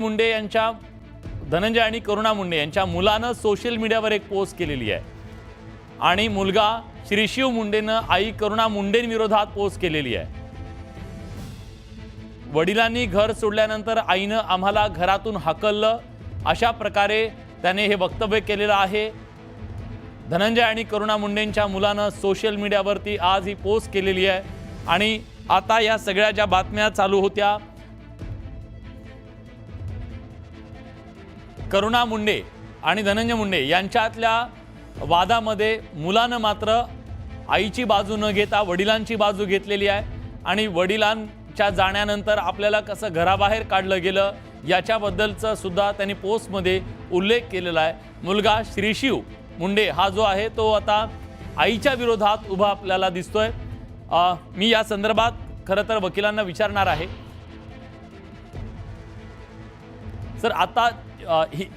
मुंडे यांच्या धनंजय आणि करुणा मुंडे यांच्या मुलानं सोशल मीडियावर एक पोस्ट केलेली आहे आणि मुलगा श्रीशिव मुंडेनं आई करुणा मुंडेंविरोधात पोस्ट केलेली आहे। वडिलांनी घर सोडल्यानंतर आईनं आम्हाला घरातून हाकललं, अशा प्रकारे त्याने हे वक्तव्य केलेलं आहे। धनंजय आणि करुणा मुंडेंच्या मुलानं सोशल मीडियावरती आज ही पोस्ट केलेली आहे आणि आता या सगळ्या ज्या बातम्या चालू होत्या, करुणा मुंडे आणि धनंजय मुंडे यांच्यातल्या वादामध्ये मुलानं मात्र आईची बाजू न घेता वडिलांची बाजू घेतलेली आहे आणि वडिलांच्या जाण्यानंतर आपल्याला कसं घराबाहेर काढलं गेलं याच्याबद्दलचं सुद्धा त्यांनी पोस्टमध्ये उल्लेख केलेला आहे। मुलगा श्रीशिव मुंडे हा जो आहे तो आता आईच्या विरोधात उभा आपल्याला दिसतोय। मी या संदर्भात खरं तर वकिलांना विचारणार आहे। सर, आता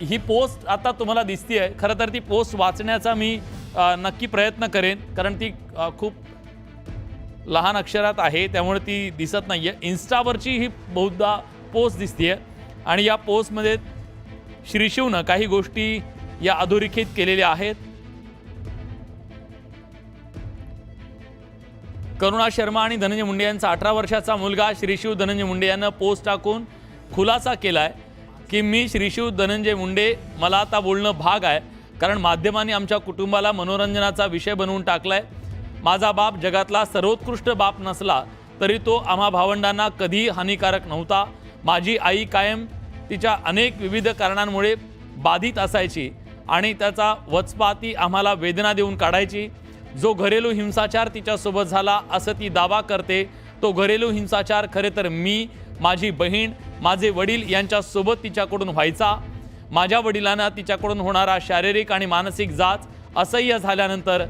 ही पोस्ट आता तुम्हाला दिसतीये, खरं तर ती पोस्ट वाचण्याचा मी नक्की प्रयत्न करेन, कारण ती खूप लहान अक्षरात आहे त्यामुळे ती दिसत नाहीये। इन्स्टावरची ही बहुधा पोस्ट दिसतीये आणि या पोस्टमध्ये श्रीशिवनं काही गोष्टी या अधोरेखित केलेल्या आहेत। करुणा शर्मा आणि धनंजय मुंडे यांचा 18 वर्षाचा मुलगा श्रीशिव धनंजय मुंडे यांना पोस्ट टाकून खुलासा केलाय की मी श्रीशिव धनंजय मुंडे, मला आता बोलणं भाग आहे, कारण माध्यमांनी आमच्या कुटुंबाला मनोरंजनाचा विषय बनवून टाकलाय। माझा बाप जगातला सर्वोत्कृष्ट बाप नसला तरी तो आम्हा भावंडांना कधीही हानिकारक नव्हता। माझी आई कायम तिच्या अनेक विविध कारणांमुळे बाधित असायची आणि त्याचा वचपा ती आम्हाला वेदना देऊन काढायची। जो घरेलू हिंसाचार तिच्यासोबत झाला असं ती दावा करते, तो घरेलू हिंसाचार खरे तर मी, माझी बहीण, माझे वडील यांच्यासोबत तिच्याकडून व्हायचा। माझ्या वडिलांना तिच्याकडून होणारा शारीरिक आणि मानसिक जाच असह्य झाल्यानंतर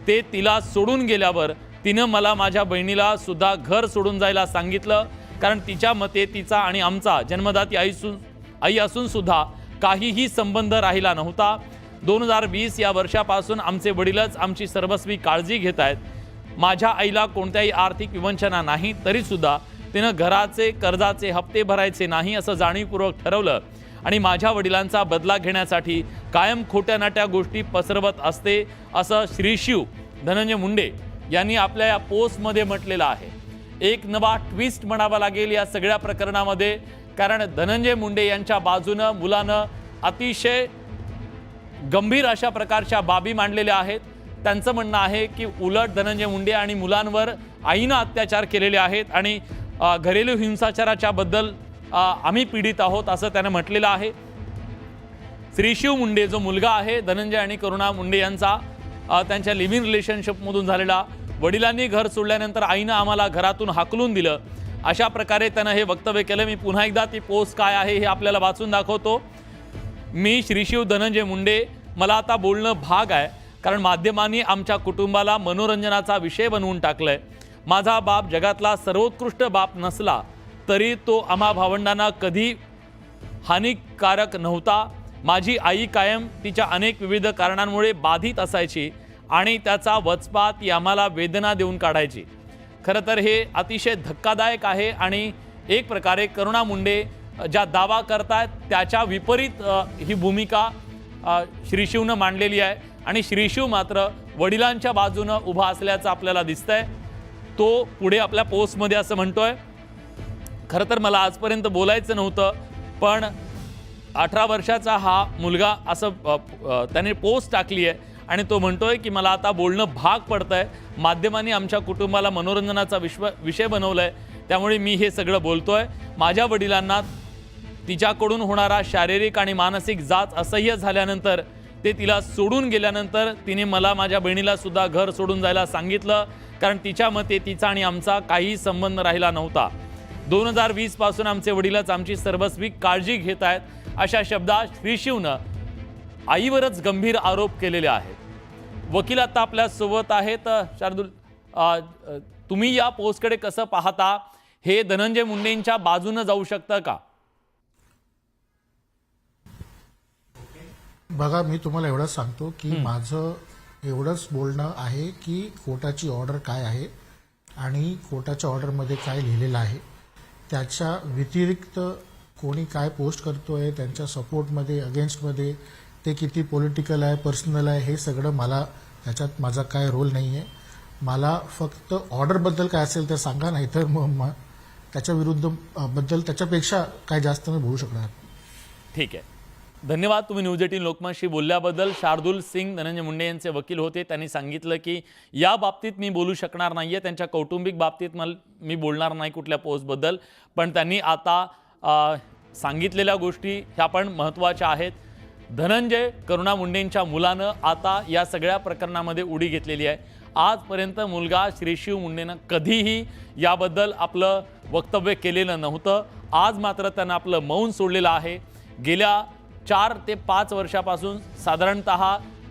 ते तिला सोडून गेल्यावर तिनं मला माझ्या बहिणीला सुद्धा घर सोडून जायला सांगितलं, कारण तिच्या मते तिचा आणि आमचा जन्मदाती आई असून सुद्धा काहीही संबंध राहिला नव्हता। 2020 या वर्षापासून आमचे वडीलच आमची सर्वस्वी काळजी घेत आहेत। माझ्या आईला कोणत्याही आर्थिक विवंचना नाही, तरी सुद्धा तिनं घराचे कर्जाचे हप्ते भरायचे नाही असं जाणीवपूर्वक ठरवलं आणि माझ्या वडिलांचा बदला घेण्यासाठी कायम खोट्या नाट्या गोष्टी पसरवत असते, असं श्रीशिव धनंजय मुंडे यांनी आपल्या या पोस्टमध्ये म्हटलेलं आहे। एक नवा ट्विस्ट म्हणावा लागेल या सगळ्या प्रकरणामध्ये, कारण धनंजय मुंडे यांच्या बाजूनं मुलानं अतिशय गंभीर अशा प्रकारच्या बाबी मांडलेल्या आहेत। त्यांचं म्हणणं आहे की उलट धनंजय मुंडे आणि मुलांवर आईनं अत्याचार केलेले आहेत आणि घरेलू हिंसाचाराच्या बद्दल आम्ही पीडित आहोत असं त्याने म्हटलेलं आहे। श्रीशिव मुंडे जो मुलगा आहे धनंजय आणि करुणा मुंडे यांचा, त्यांच्या लिव्हिंग रिलेशनशिपमधून झालेला, वडिलांनी घर सोडल्यानंतर आईनं आम्हाला घरातून हाकलून दिलं, अशा प्रकारे त्यानं हे वक्तव्य केलं। मी पुन्हा एकदा ती पोस्ट काय आहे हे आपल्याला वाचून दाखवतो। मी श्रीशिव धनंजय मुंडे, मला आता बोलणं भाग आहे, कारण माध्यमांनी आमच्या कुटुंबाला मनोरंजनाचा विषय बनवून टाकलाय। माझा बाप जगातला सर्वोत्कृष्ट बाप नसला तरी तो आम्हा भावंडांना कधी हानिकारक नव्हता। माझी आई कायम तिच्या अनेक विविध कारणांमुळे बाधित असायची आणि त्याचा वचपा ती आम्हाला वेदना देऊन काढायची। खरं तर हे अतिशय धक्कादायक आहे आणि एक प्रकारे करुणा मुंडे ज्या दावा करतायत त्याच्या विपरीत ही भूमिका श्रीशिवनं मांडलेली आहे आणि श्रीशिव मात्र वडिलांच्या बाजूनं उभा असल्याचं आपल्याला दिसतंय। तो पुढे आपल्या पोस्टमध्ये असं म्हणतोय, खरं तर मला आजपर्यंत बोलायचं नव्हतं, पण 18 वर्षाचा हा मुलगा असं त्याने पोस्ट टाकली आहे आणि तो म्हणतोय की मला आता बोलणं भाग पडतंय। माध्यमांनी आमच्या कुटुंबाला मनोरंजनाचा विषय बनवलाय, त्यामुळे मी हे सगळं बोलतोय। माझ्या वडिलांना तिच्याकडून होणारा शारीरिक आणि मानसिक जाच असह्य झाल्यानंतर ते तिला सोडून गेल्यानंतर तिने मला माझ्या बहिणीला सुद्धा घर सोडून जायला सांगितलं, कारण तिच्या मते तिचा आणि आमचा काहीही संबंध राहिला नव्हता। 2020 पासून आमचे वडीलच आमची सर्वस्वी काळजी घेत आहेत, अशा शब्दात श्रीशिवनं आईवरच गंभीर आरोप केलेले आहेत। वकील आता आपल्या सोबत आहेत। शार्दुल, तुम्ही या पोस्टकडे कसं पाहता? हे धनंजय मुंडेंच्या बाजूनं जाऊ शकतं का? बघा, मी तुम्हाला एवढंच सांगतो की माझं एवढंच बोलणं आहे की कोर्टाची ऑर्डर काय आहे आणि कोर्टाच्या ऑर्डरमध्ये काय लिहिलेलं आहे त्याच्या व्यतिरिक्त कोणी काय पोस्ट करतोय त्यांच्या सपोर्टमध्ये अगेन्स्टमध्ये ते किती पॉलिटिकल आहे पर्सनल आहे हे सगळं मला त्याच्यात माझा काय रोल नाही आहे. मला फक्त ऑर्डरबद्दल काय असेल तर सांगा, नाही तर मग त्याच्या विरुद्ध बद्दल त्याच्यापेक्षा काय जास्त मी बोलू शकणार. ठीक आहे, धन्यवाद. तुम्ही न्यूज 18 लोकमतशी बोलल्याबद्दल. शार्दुल सिंग धनंजय मुंडे यांचे वकील होते. त्यांनी सांगितलं की या बाबतीत मी बोलू शकणार नाही आहे, त्यांच्या कौटुंबिक बाबतीत मी बोलणार नाही कुठल्या पोस्टबद्दल. पण त्यांनी आता सांगितलेल्या गोष्टी ह्या पण महत्त्वाच्या आहेत. धनंजय करुणा मुंडेंच्या मुलानं आता या सगळ्या प्रकरणामध्ये उडी घेतलेली आहे. आजपर्यंत मुलगा श्रीशिव मुंडेनं कधीही याबद्दल आपलं वक्तव्य केलेलं नव्हतं. आज मात्र त्यानं आपलं मौन सोडलेलं आहे. गेल्या 4 ते 5 वर्षापासून साधारणतः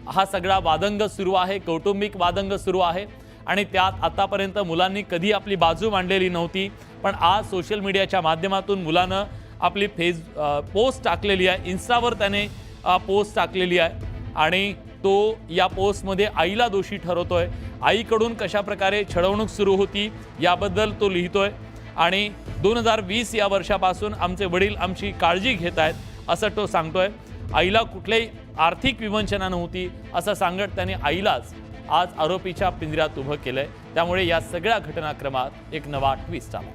हा सगळा वादंग सुरू आहे, कौटुंबिक वादंग सुरू आहे आणि त्यात आतापर्यंत मुलांनी कधी आपली बाजू मांडलेली नव्हती. पण आज सोशल मीडियाच्या माध्यमातून मुलानं आपली पोस्ट टाकलेली आहे. इन्स्टावर त्याने पोस्ट टाकलेली आहे आणि तो या पोस्टमध्ये आईला दोषी ठरवतोय. आईकडून कशा प्रकारे छळवणूक सुरू होती याबद्दल तो लिहितोय आणि 2020 या वर्षापासून आमचे वडील आमची काळजी घेत आहेत असं तो सांगतोय. आईला कुठल्याही आर्थिक विवंचना नव्हती असं सांगत त्याने आईलाच आज आरोपीच्या पिंजऱ्यात उभं केलंय. त्यामुळे या सगळ्या घटनाक्रमात एक नवा ट्विस्ट आला.